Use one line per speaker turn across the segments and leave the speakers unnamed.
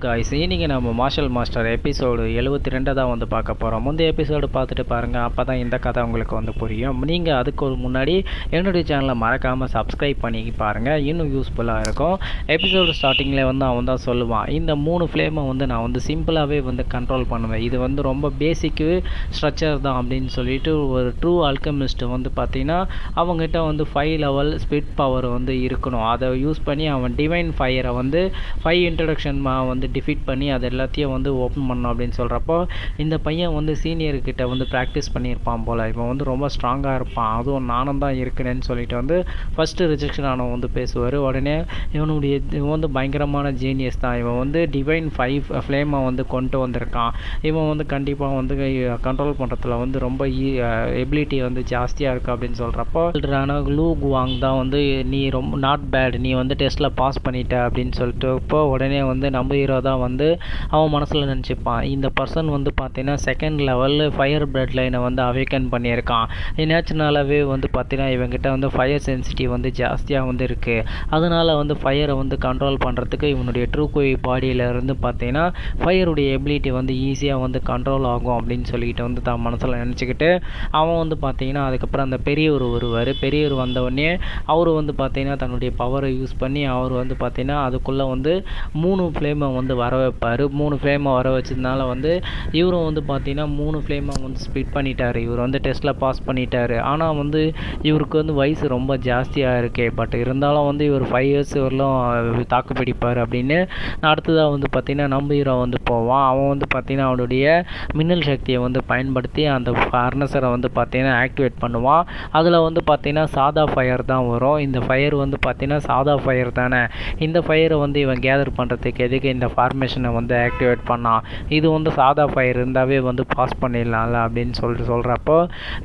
Guys இன்னைக்கு நம்ம marshal master episode 72 தான் வந்து பார்க்க போகிறோம். முந்தைய எபிசோடு பார்த்துட்டு பாருங்கள், அப்போ தான் இந்த கதை உங்களுக்கு வந்து புரியும். நீங்கள் அதுக்கு ஒரு முன்னாடி என்னுடைய சேனலை மறக்காமல் சப்ஸ்கிரைப் பண்ணி பாருங்கள், இன்னும் யூஸ்ஃபுல்லாக இருக்கும். எபிசோடு ஸ்டார்டிங்கில் வந்து அவன் தான் சொல்லுவான், இந்த 3 ஃப்ளேமை வந்து நான் வந்து சிம்பிளாகவே வந்து கண்ட்ரோல் பண்ணுவேன், இது வந்து ரொம்ப பேசிக்கு ஸ்ட்ரக்சர் தான் அப்படின்னு சொல்லிட்டு ஒரு ட்ரூ அல்கெமிஸ்ட் வந்து பார்த்திங்கன்னா அவங்ககிட்ட வந்து 5 லெவல் ஸ்பிட் பவர் வந்து இருக்கணும். அதை யூஸ் பண்ணி அவன் டிவைன் ஃபயரை வந்து 5 இன்ட்ரடக்ஷன் வந்து டிஃபீட் பண்ணி அது எல்லாத்தையும் வந்து ஓப்பன் பண்ணணும் அப்படின்னு சொல்கிறப்போ இந்த பையன் வந்து சீனியர்கிட்ட வந்து ப்ராக்டிஸ் பண்ணியிருப்பான் போல், இவன் வந்து ரொம்ப ஸ்ட்ராங்காக இருப்பான், அதுவும் நானும் தான் இருக்கிறேன்னு சொல்லிட்டு வந்து ஃபஸ்ட்டு ரிஜெக்ஷன் ஆனவன் வந்து பேசுவார். உடனே இவன் வந்து பயங்கரமான ஜீனியஸ் தான், இவன் வந்து டிவைன் 5 ஃப்ளேமை வந்து கொண்டு வந்திருக்கான், இவன் வந்து கண்டிப்பாக வந்து கண்ட்ரோல் பண்ணுறதுல வந்து ரொம்ப எபிலிட்டி வந்து ஜாஸ்தியாக இருக்குது அப்படின்னு சொல்கிறப்போ லூ குவாங் தான் வந்து நீ ரொம்ப நாட் பேட், நீ வந்து டெஸ்ட்டில் பாஸ் பண்ணிட்ட அப்படின்னு சொல்லிட்டு இப்போ உடனே வந்து நம்ம ஹீரோ தான் வந்து அவன் மனசில் நினச்சிப்பான், இந்த பர்சன் வந்து பார்த்தீங்கன்னா செகண்ட் லெவல் ஃபயர் பிளட் லைனை வந்து அவேக்கன் பண்ணியிருக்கான், நேச்சுரலாகவே வந்து பார்த்தீங்கன்னா இவங்ககிட்ட வந்து ஃபயர் சென்சிட்டிவ் வந்து ஜாஸ்தியாக வந்து இருக்குது, அதனால் வந்து ஃபயரை வந்து கண்ட்ரோல் பண்ணுறதுக்கு இவனுடைய ட்ரூ கோய் பாடியிலேருந்து பார்த்தீங்கன்னா ஃபயருடைய எபிலிட்டி வந்து ஈஸியாக வந்து கண்ட்ரோல் ஆகும் அப்படின்னு சொல்லிட்டு வந்து தான் மனசில் நினச்சிக்கிட்டு அவன் வந்து பார்த்தீங்கன்னா அதுக்கப்புறம் அந்த பெரியவர் வருவார். பெரியவர் வந்தவொடனே அவர் வந்து பார்த்தீங்கன்னா தன்னுடைய பவரை யூஸ் பண்ணி அவர் வந்து பார்த்தீங்கன்னா அதுக்குள்ளே வந்து 3 ஃப்ளேமை வந்து வர வைப்பார். 3 ஃப்ளேமை வர வச்சதுனால வந்து இவரும் வந்து பார்த்தீங்கன்னா 3 ஃப்ளேமை வந்து ஸ்பிட் பண்ணிட்டார். இவர் வந்து டெஸ்ட்டில் பாஸ் பண்ணிட்டார். ஆனால் வந்து இவருக்கு வந்து வயசு ரொம்ப ஜாஸ்தியாக இருக்கே, பட் இருந்தாலும் வந்து இவர் 5 இயர்ஸ் வரலும் தாக்கு பிடிப்பார் அப்படின்னு அடுத்ததாக வந்து பார்த்தீங்கன்னா நம்ம ஹீரோ வந்து போவான். அவன் வந்து பார்த்தீங்கன்னா அவனுடைய மின்னல் சக்தியை வந்து பயன்படுத்தி அந்த ஃபர்னஸரை வந்து பார்த்தீங்கன்னா ஆக்டிவேட் பண்ணுவான். அதில் வந்து பார்த்தீங்கன்னா சாதா ஃபயர் தான் வரும். இந்த ஃபயர் வந்து பார்த்தீங்கன்னா சாதா ஃபயர் தானே, இந்த ஃபயரை வந்து இவன் கேதர் பண்ணுறதுக்கு எதுக்கு இந்த ஃபார்மேஷனை வந்து ஆக்டிவேட் பண்ணான், இது வந்து சாதா ஃபயர் இருந்தாவே வந்து பாஸ் பண்ணிடலாம்ல அப்படின்னு சொல்கிறப்போ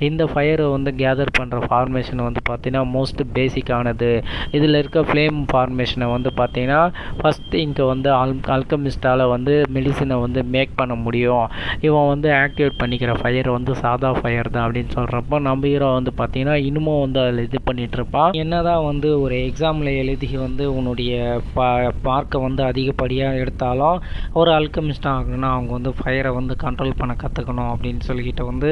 இந்த ஃபயரை வந்து கேதர் பண்ணுற ஃபார்மேஷன் வந்து பார்த்தீங்கன்னா மோஸ்ட் பேசிக்கானது. இதில் இருக்க ஃப்ளேம் ஃபார்மேஷனை வந்து பார்த்தீங்கன்னா ஃபஸ்ட் இங்கே வந்து அல்கமிஸ்டால் வந்து மெடிசினை வந்து மேக் பண்ண முடியும், இவன் வந்து ஆக்டிவேட் பண்ணிக்கிற ஃபயர் வந்து சாதா ஃபயர் தான் அப்படின்னு சொல்கிறப்போ நம்ம ஹீரோ வந்து பார்த்தீங்கன்னா இன்னமும் வந்து அதில் இது பண்ணிகிட்ருப்பான். என்ன தான் வந்து ஒரு எக்ஸாமில் எழுதி வந்து உன்னுடைய மார்க்கை வந்து அதிகப்படியாக எடுத்தாலும் ஒரு அல்கமிஸ்டாக ஆகணும்னா அவங்க வந்து ஃபயரை வந்து கண்ட்ரோல் பண்ண கற்றுக்கணும் அப்படின்னு சொல்லிக்கிட்டு வந்து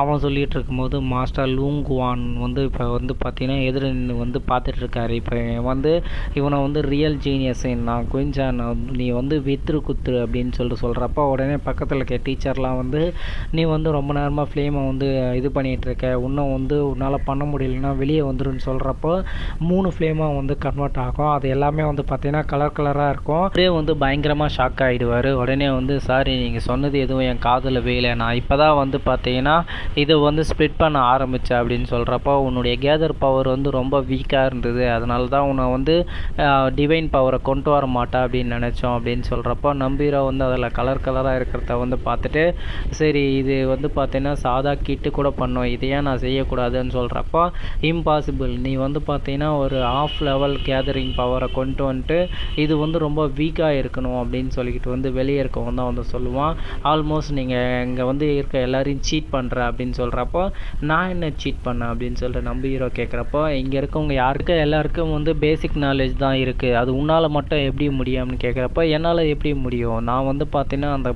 அவன் சொல்லிகிட்டு இருக்கும்போது மாஸ்டர் லூங்குவான் வந்து இப்போ வந்து பார்த்தீங்கன்னா எதிர வந்து பார்த்துட்ருக்காரு. இப்போ வந்து இவனை வந்து ரியல் ஜீனியஸ் நான் குயின்சான் நீ வந்து வித்துரு குத்துரு அப்படின்னு சொல்கிறப்போ உடனே பக்கத்தில் இருக்க டீச்சர்லாம் வந்து நீ வந்து ரொம்ப நேரமாக ஃப்ளேமை வந்து இது பண்ணிகிட்ருக்க, இன்னும் வந்து உன்னால் பண்ண முடியலன்னா வெளியே வந்துருன்னு சொல்கிறப்போ 3 ஃப்ளேமாக வந்து கன்வெர்ட் ஆகும். அது எல்லாமே வந்து பார்த்தீங்கன்னா கலராக இருக்கும். அப்படியே வந்து பயங்கரமாக ஷாக் ஆகிடுவார். உடனே வந்து சாரி நீங்கள் சொன்னது எதுவும் என் காதில் வேலை, நான் இப்போ தான் வந்து பார்த்தீங்கன்னா இதை வந்து ஸ்ப்ளிட் பண்ண ஆரம்பித்தேன் அப்படின்னு சொல்கிறப்போ உன்னுடைய கேதர் பவர் வந்து ரொம்ப வீக்காக இருந்தது, அதனால தான் உன்னை வந்து டிவைன் பவரை கொண்டு வர மாட்டா அப்படின்னு நினச்சோம் அப்படின்னு சொல்கிறப்போ நம்பீரோ வந்து அதில் கலராக இருக்கிறத வந்து பார்த்துட்டு சரி இது வந்து பார்த்தீங்கன்னா சாதா கிட்டு கூட பண்ணோம், இதையே நான் செய்யக்கூடாதுன்னு சொல்கிறப்போ இம்பாசிபிள், நீ வந்து பார்த்தீங்கன்னா ஒரு ஆஃப் லெவல் கேதரிங் பவரை கொண்டு வந்துட்டு இது வந்து ரொம்ப வீக்காக இருக்கணும் அப்படின்னு சொல்லிக்கிட்டு வந்து வெளியே இருக்கவங்க தான் வந்து சொல்லுவான். ஆல்மோஸ்ட் நீங்கள் இங்கே வந்து இருக்க எல்லாரையும் சீட் பண்ணுற அப்படின்னு சொல்கிறப்போ நான் என்ன சீட் பண்ணேன் அப்படின்னு சொல்லிட்டு நம்ம ஹீரோ கேட்குறப்போ இங்கே இருக்கவங்க எல்லாருக்கும் வந்து பேசிக் நாலேஜ் தான் இருக்குது, அது உன்னால் மட்டும் எப்படி முடியும்னு கேட்குறப்போ என்னால் எப்படி முடியும், நான் வந்து பார்த்தீங்கன்னா அந்த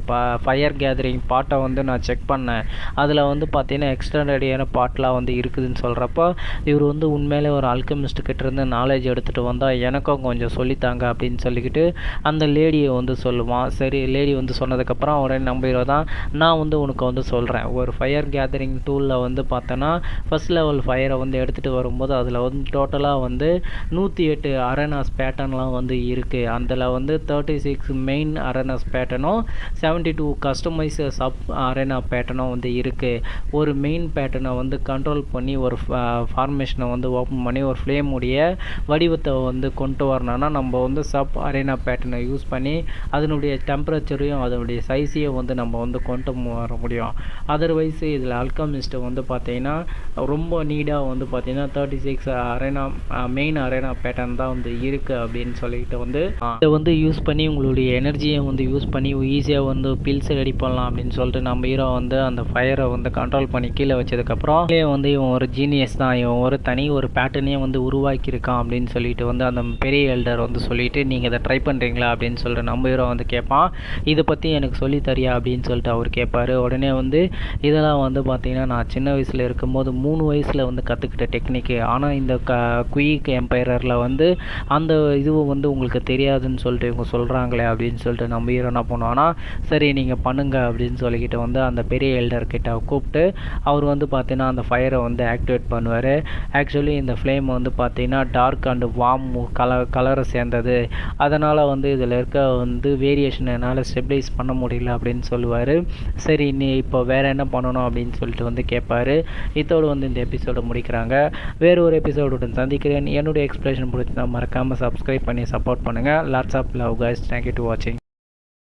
ஃபயர் கேதரிங் பாட்டை வந்து நான் செக் பண்ணேன், அதில் வந்து பார்த்தீங்கன்னா எக்ஸ்டெண்டடியான பாட்டெலாம் வந்து இருக்குதுன்னு சொல்கிறப்போ இவர் வந்து உண்மையிலே ஒரு அல்கெமிஸ்ட் கிட்ட இருந்து நாலேஜ் எடுத்துகிட்டு வந்தால் எனக்கும் கொஞ்சம் சொல்லித்தாங்க அப்படின்னு சொல்லிக்கிட்டு அந்த லேடியை வந்து சொல்லுவான். சரி லேடி வந்து சொன்னதுக்கப்புறம் உடனே நம்பிடுவோம் தான் நான் வந்து உனக்கு வந்து சொல்கிறேன், ஒரு ஃபயர் கேதரிங் டூலில் வந்து பார்த்தோன்னா ஃபஸ்ட் லெவல் ஃபயரை வந்து எடுத்துகிட்டு வரும்போது அதில் வந்து டோட்டலாக வந்து 108 அரேனாஸ் பேட்டர்ன்லாம் வந்து இருக்குது. அதில் வந்து 36 மெயின் அரேனாஸ் பேட்டர்னும் 72 கஸ்டமைஸ் சப் அரேனா பேட்டர்னும் வந்து இருக்குது. ஒரு மெயின் பேட்டர்னை வந்து கண்ட்ரோல் பண்ணி ஒரு ஃபார்மேஷனை வந்து ஓப்பன் பண்ணி ஒரு ஃப்ளேமுடைய வடிவத்தை வந்து கொண்டு வரணும்னா நம்ம வந்து சப் அரேனா பேட்டர்னை யூஸ் பண்ணி அதனுடைய டெம்பரேச்சரையும் அதனுடைய சைஸையும் வந்து நம்ம வந்து கொண்டு வர முடியும். அதர்வைஸ் இதில் அல்கமிஸ்ட்டை வந்து பார்த்தீங்கன்னா ரொம்ப நீடாக வந்து பார்த்தீங்கன்னா 36 அரேனா மெயின் அரேனா பேட்டர்ன் தான் வந்து இருக்குது அப்படின்னு சொல்லிட்டு வந்து இதை வந்து யூஸ் பண்ணி உங்களுடைய எனர்ஜியை வந்து யூஸ் பண்ணி ஈஸியாக வந்து பில்ஸ் ரெடி பண்ணலாம் அப்படின்னு சொல்லிட்டு நம்ம ஹீரோ வந்து அந்த ஃபயரை வந்து கண்ட்ரோல் பண்ணி கீழே வச்சதுக்கப்புறம் வந்து இவன் ஒரு ஜீனியஸ் தான், இவன் ஒரு பேட்டர்னே வந்து உருவாக்கியிருக்கான் அப்படின்னு சொல்லிட்டு வந்து அந்த பெரிய எல்டர் வந்து சொல்லிட்டு நீங்கள் இதை ட்ரை பண்ணுறீங்களா அப்படின்னு சொல்கிற சொல்லிட்டு நம்ம ஹீரோ வந்து கேட்பான். இதை பற்றி எனக்கு சொல்லி தரியா அப்படின்னு சொல்லிட்டு அவர் கேட்பார். உடனே வந்து இதெல்லாம் வந்து பார்த்திங்கன்னா நான் சின்ன வயசில் இருக்கும்போது 3 வயசில் வந்து கற்றுக்கிட்ட டெக்னிக்கு. ஆனால் இந்த குயிக் எம்பைரரில் வந்து அந்த இது வந்து உங்களுக்கு தெரியாதுன்னு சொல்லிட்டு இவங்க சொல்கிறாங்களே அப்படின்னு சொல்லிட்டு நம்ம ஹீரோ என்ன பண்ணுவான்னா, சரி நீங்கள் பண்ணுங்க அப்படின்னு சொல்லிக்கிட்டு வந்து அந்த பெரிய எல்டர்கிட்ட கூப்பிட்டு அவர் வந்து பார்த்தீங்கன்னா அந்த ஃபயரை வந்து ஆக்டிவேட் பண்ணுவார். ஆக்சுவலி இந்த ஃப்ளேம் வந்து பார்த்தீங்கன்னா டார்க் அண்டு வார்ம் கலரை சேர்ந்தது. அதனால் வந்து இதில் இருக்க வந்து வேரியேஷன் என்னால் ஸ்டெபிலைஸ் பண்ண முடியல அப்படின்னு சொல்லுவார். சரி நீ இப்போ வேறு என்ன பண்ணணும் அப்படின்னு சொல்லிட்டு வந்து கேட்பார். இதோடு வந்து இந்த எபிசோடை முடிக்கிறாங்க. வேறு ஒரு எபிசோடுடன் சந்திக்கிறேன். என்னுடைய எக்ஸ்பிளேஷன் பிடிச்சிருந்தா மறக்காமல் சப்ஸ்கிரைப் பண்ணி சப்போர்ட் பண்ணுங்கள். Lots of love guys. Thank you to வாட்சிங்.